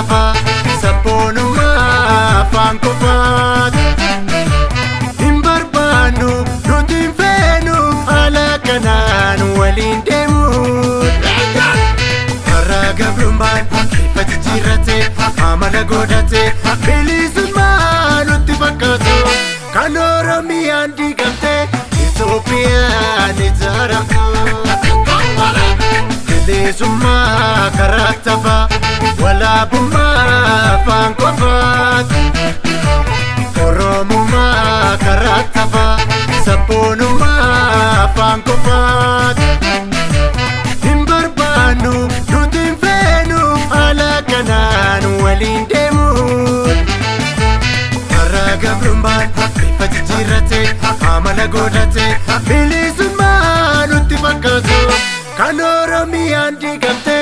tafa sabboonuma afaan qofaat hin barbaannu nuti hin feenu haala kanaan waliin deemuun har'a gabrummaan ifa jijjiirrate amala godhate bilisummaa nutti fakkaatu kan Oromiyaan diigamte Itoophiyaan ijaaramtu bilisummaa karaa tafa walaabummaa afaan qofaat Oromummaa karaa tafa sabboonummaa afaan qofaat hin barbaannu nuti hin feenu haala kanaan waliin deemuun har'a gabrummaan ifa jijjiirrate amala godhate bilisummaa nutti fakkaatu kan Oromiyaan diigamte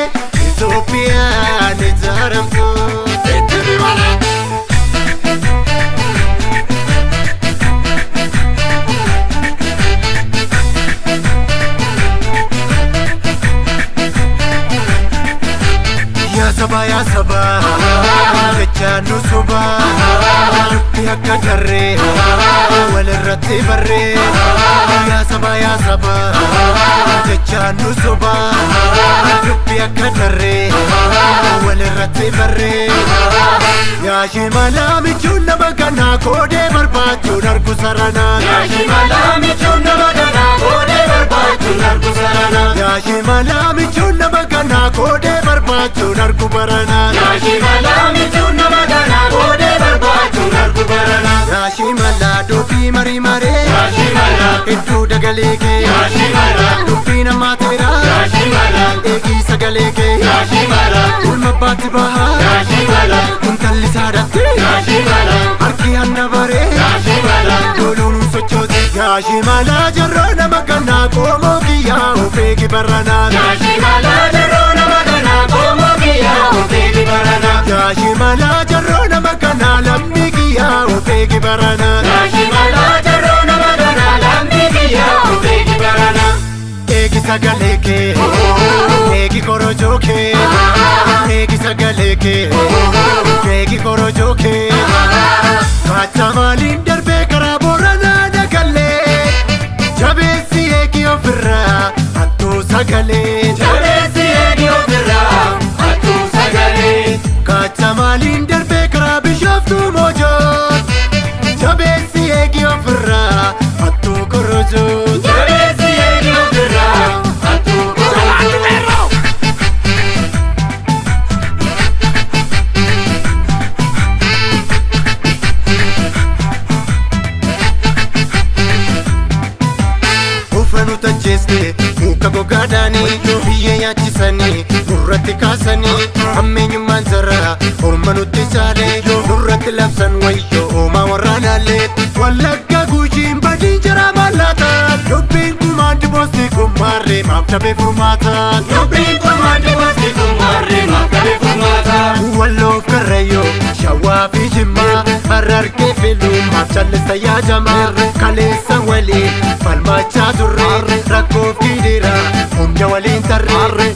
Itoophiyaan ijaaramtu. Yaa saba jechaan nu soba dubbii akka darree walirratti barree yaa saba jechaan nu soba dubbii akka darree walirratti barree yaa shimala michuun nama ganaa koodee barbaachuun argu saranaa yaa shimala michuun nama ganaa koodee barbaachuun argu saranaa yaa shimala michuun nama ganaa koodee barbaachuun argu baranaa yaa shimala michuun nama ganaa koodee barbaachuun argu baranaa yaa shimala dubbii marii maree yaa shimala hedduu dagalee kee yaa shimala dubbii namaa teeraa yaa shimala eegii sagalee kee yaa shimala ulma baatti bahaa yaa shimala kuntalli saadatti yaa shimala harki hanna baree yaa shimala loluun sochoote yaa shimala jarroo nama ganaa qoomoo kiyyaa ofeegi baranaa yaa shimala jarroo nama ganaa qoomoo kiyyaa ofeegi baranaa yaa shimala jarroo nama ganaa lammii kiyyaa ofeegi baranaa yaa shimala jarroo nama ganaa lammii kiyyaa ofeegi baranaa eegi sagalee kee eegi korojoo kee eegi sagalee kee eegi korojoo kee kacha maaliin darbee karaa Booranaa dagallee jabeessi eegi ofirraa hattuu sagalee jabeessi eegi ofirraa hattuu sagalee kacha maaliin darbee karaa Bishooftuu Moojoo jabeessi eegi ofirraa hattuu korojoo jabeessi eegi ofirraa hattuu korojoo. Uffannu tajjeeste muka gogaadhaanii biyyee nyaachisanii nurratti kaasanii ammeenyummaan sarara orma nutti caalee nurratti labsan wayyoo oomaa waraanaalee Wallagga Gujiin badiin jaraa maallaataa dubbiin kumaan diboosti kummaarree maaf dhabee furmaataa dubbiin kumaan diboosti kummaarree maaf dhabee furmaataa Walloof Karrayyoo Shawaa fi Jimmaa Harargee fi Lumaaf Callista yaajamaa kaleessa waliin falmachaa turre rakkoof gidiraa humna waliin tarree